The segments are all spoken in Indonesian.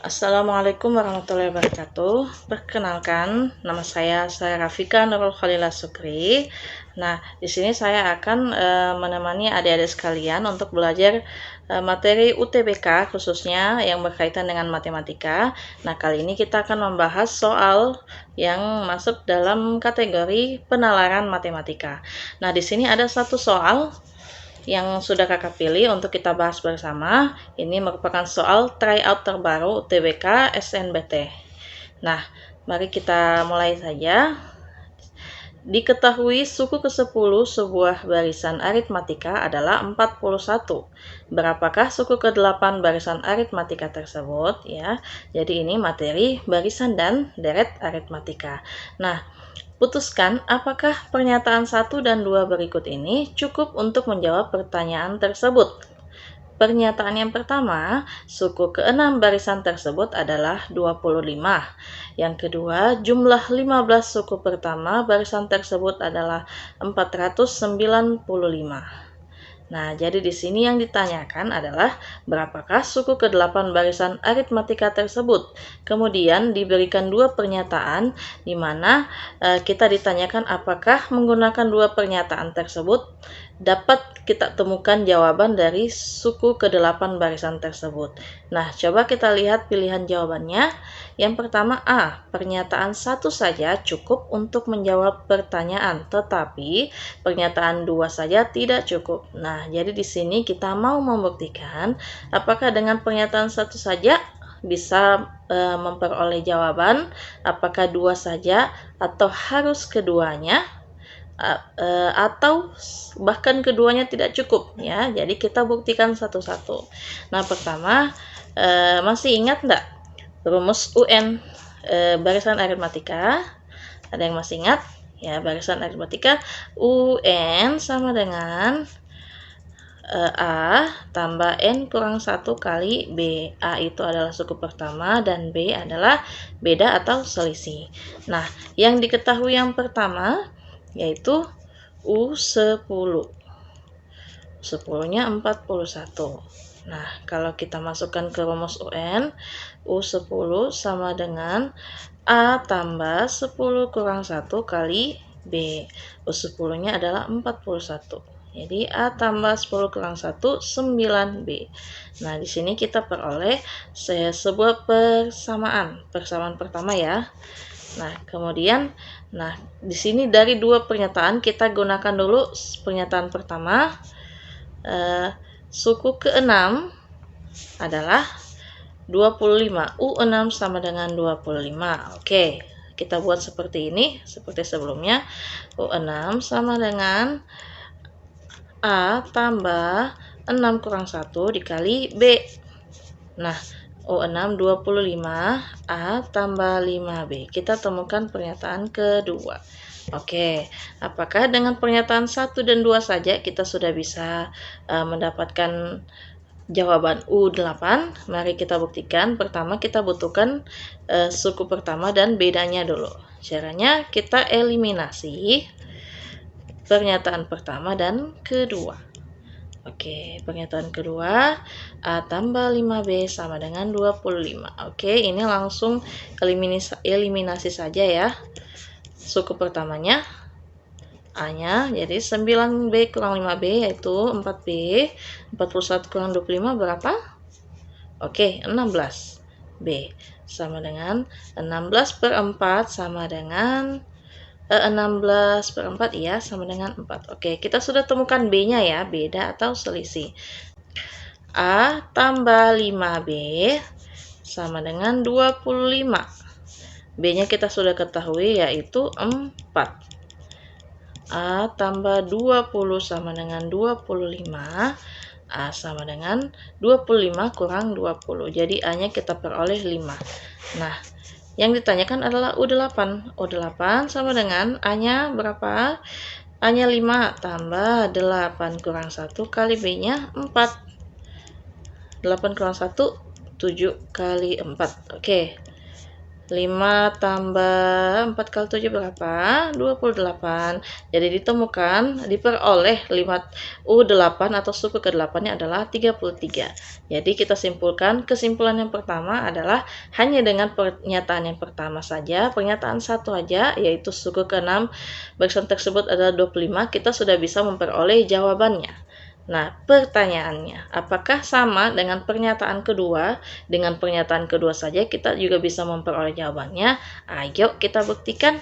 Assalamualaikum warahmatullahi wabarakatuh. Perkenalkan, nama saya Rafika Nurul Khalila Sukri. Nah, di sini saya akan menemani adik-adik sekalian untuk belajar materi UTBK khususnya yang berkaitan dengan matematika. Nah, kali ini kita akan membahas soal yang masuk dalam kategori penalaran matematika. Nah, di sini ada satu soal yang sudah kakak pilih untuk kita bahas bersama. Ini merupakan soal tryout terbaru UTBK SNBT. Nah, mari kita mulai saja. Diketahui suku ke-10 sebuah barisan aritmatika adalah 41. Berapakah suku ke-8 barisan aritmatika tersebut? Ya, jadi ini materi barisan dan deret aritmatika. Nah, putuskan apakah pernyataan 1 dan 2 berikut ini cukup untuk menjawab pertanyaan tersebut. Pernyataan yang pertama, suku ke-6 barisan tersebut adalah 25. Yang kedua, jumlah 15 suku pertama barisan tersebut adalah 495. Nah, jadi di sini yang ditanyakan adalah berapakah suku ke-8 barisan aritmatika tersebut. Kemudian diberikan dua pernyataan di mana kita ditanyakan apakah menggunakan dua pernyataan tersebut dapat kita temukan jawaban dari suku ke-8 barisan tersebut. Nah, coba kita lihat pilihan jawabannya. Yang pertama A, pernyataan 1 saja cukup untuk menjawab pertanyaan, tetapi pernyataan 2 saja tidak cukup. Nah, jadi di sini kita mau membuktikan apakah dengan pernyataan 1 saja bisa memperoleh jawaban, apakah 2 saja atau harus keduanya, atau bahkan keduanya tidak cukup ya. Jadi kita buktikan satu-satu. Nah, pertama masih ingat enggak rumus UN barisan aritmatika? Ada yang masih ingat? Ya, barisan aritmatika UN sama dengan A tambah N kurang 1 kali B. A itu adalah suku pertama dan B adalah beda atau selisih. Nah, yang diketahui yang pertama yaitu U10. 10-nya 41. Nah, kalau kita masukkan ke rumus UN, U10 sama dengan A tambah 10 kurang 1 kali B. U10-nya adalah 41. Jadi A tambah 10 kurang 1, 9B. Nah, di sini kita peroleh sebuah persamaan pertama ya. Nah, kemudian, di sini dari dua pernyataan kita gunakan dulu pernyataan pertama. Suku ke-6 adalah 25. U6 sama dengan 25. Oke, kita buat seperti ini, seperti sebelumnya. U6 sama dengan A tambah 6 kurang 1 dikali B. Nah, U6 25, A tambah 5B. Kita temukan pernyataan kedua. Oke, apakah dengan pernyataan 1 dan 2 saja kita sudah bisa mendapatkan jawaban U8? Mari kita buktikan. Pertama kita butuhkan suku pertama dan bedanya dulu. Caranya kita eliminasi pernyataan pertama dan kedua. Oke, pernyataan kedua, A tambah 5B sama dengan 25. Oke, ini langsung eliminasi saja ya. Suku pertamanya A-nya, jadi 9B kurang 5B yaitu 4B. 41 kurang 25 berapa? Oke, 16B. Sama dengan 16 per 4 sama dengan 16 per 4 ya, sama dengan 4. Oke, kita sudah temukan B-nya ya, beda atau selisih. A tambah 5B sama dengan 25. B-nya kita sudah ketahui yaitu 4. A tambah 20 sama dengan 25. A sama dengan 25 kurang 20. Jadi A-nya kita peroleh 5. Nah, yang ditanyakan adalah U8. U8 sama dengan A-nya berapa? A-nya 5 tambah 8 kurang 1 kali B-nya 4. 8 kurang 1, 7 kali 4. Oke. 5 tambah 4 kali 7 berapa? 28. Jadi ditemukan, diperoleh U8 atau suku ke-8-nya adalah 33. Jadi kita simpulkan, kesimpulan yang pertama adalah hanya dengan pernyataan yang pertama saja, pernyataan satu aja, yaitu suku ke-6 barisan tersebut adalah 25, kita sudah bisa memperoleh jawabannya. Nah, pertanyaannya, apakah sama dengan pernyataan kedua? Dengan pernyataan kedua saja kita juga bisa memperoleh jawabannya. Ayo kita buktikan.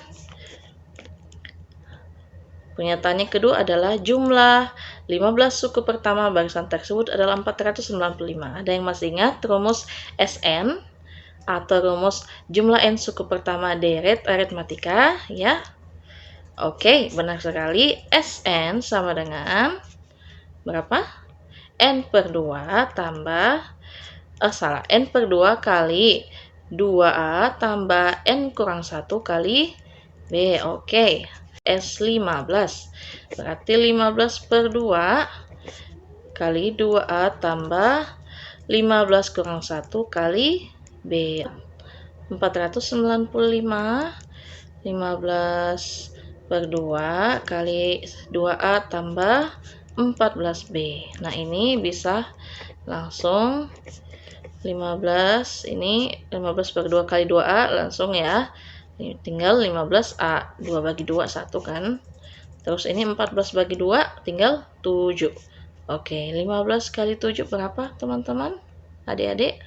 Pernyataannya kedua adalah jumlah 15 suku pertama barisan tersebut adalah 495. Ada yang masih ingat rumus SN atau rumus jumlah N suku pertama deret aritmatika ya? Oke, benar sekali. SN sama dengan berapa? N per 2 tambah N per 2 kali 2A tambah N kurang 1 kali B. Oke. S15 berarti 15 per 2 kali 2A tambah 15 kurang 1 kali B. 495 15 per 2 kali 2A tambah 14B. Nah, ini bisa langsung 15, ini 15 per 2 kali 2A langsung ya. Ini tinggal 15A, 2 bagi 2, 1 kan. Terus ini 14 bagi 2, tinggal 7. Oke, 15 kali 7 berapa teman-teman? Adik-adik?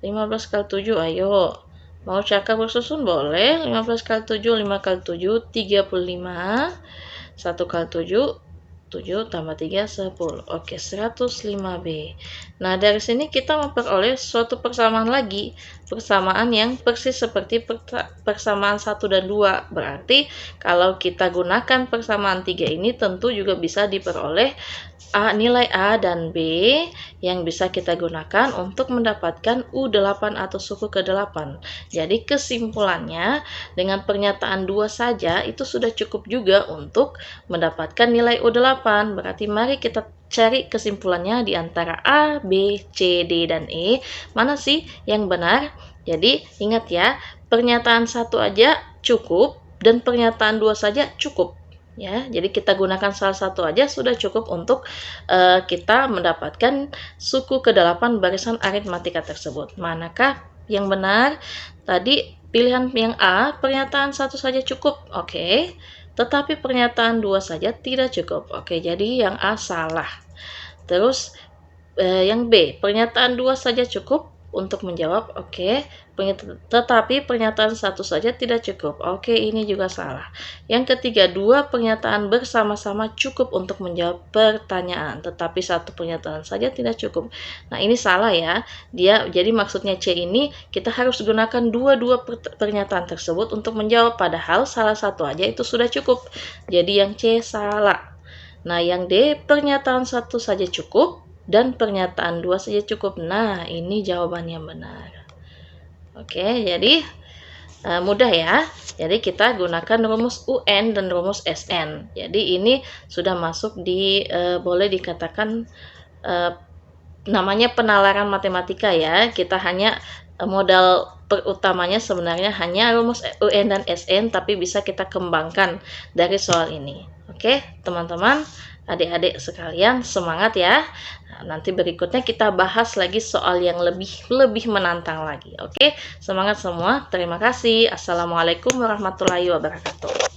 15 kali 7, ayo. Mau cakap bersusun boleh. 15 kali 7, 5 kali 7, 35. 1 kali 7, 7 tambah 3, 10. Oke, 105B. Nah, dari sini kita memperoleh suatu persamaan lagi. Persamaan yang persis seperti persamaan 1 dan 2. Berarti, kalau kita gunakan persamaan 3 ini, tentu juga bisa diperoleh nilai A dan B yang bisa kita gunakan untuk mendapatkan U8 atau suku ke-8. Jadi kesimpulannya, dengan pernyataan 2 saja itu sudah cukup juga untuk mendapatkan nilai U8. Berarti mari kita cari kesimpulannya di antara A, B, C, D, dan E. Mana sih yang benar? Jadi ingat ya, pernyataan 1 aja cukup dan pernyataan 2 saja cukup. Ya, jadi kita gunakan salah satu aja sudah cukup untuk kita mendapatkan suku ke-8 barisan aritmatika tersebut. Manakah yang benar? Tadi pilihan yang A, pernyataan 1 saja cukup. Oke. Tetapi pernyataan 2 saja tidak cukup. Oke, jadi yang A salah. Terus yang B, pernyataan 2 saja cukup untuk menjawab. Oke. Tetapi pernyataan 1 saja tidak cukup. Oke, ini juga salah. Yang ketiga, 2 pernyataan bersama-sama cukup untuk menjawab pertanyaan, tetapi 1 pernyataan saja tidak cukup. Nah, ini salah ya. Jadi maksudnya C ini kita harus gunakan dua-dua pernyataan tersebut untuk menjawab, padahal salah satu aja itu sudah cukup. Jadi yang C salah. Nah, yang D, pernyataan 1 saja cukup dan pernyataan 2 saja cukup. Nah, ini jawaban yang benar. Oke, jadi mudah ya. Jadi kita gunakan rumus UN dan rumus SN. Jadi ini sudah masuk di boleh dikatakan namanya penalaran matematika ya. Kita hanya modal utamanya sebenarnya hanya rumus UN dan SN, tapi bisa kita kembangkan dari soal ini. Oke, teman-teman, adik-adik sekalian, semangat ya. Nanti berikutnya kita bahas lagi soal yang lebih menantang lagi. Oke, semangat semua. Terima kasih. Assalamualaikum warahmatullahi wabarakatuh.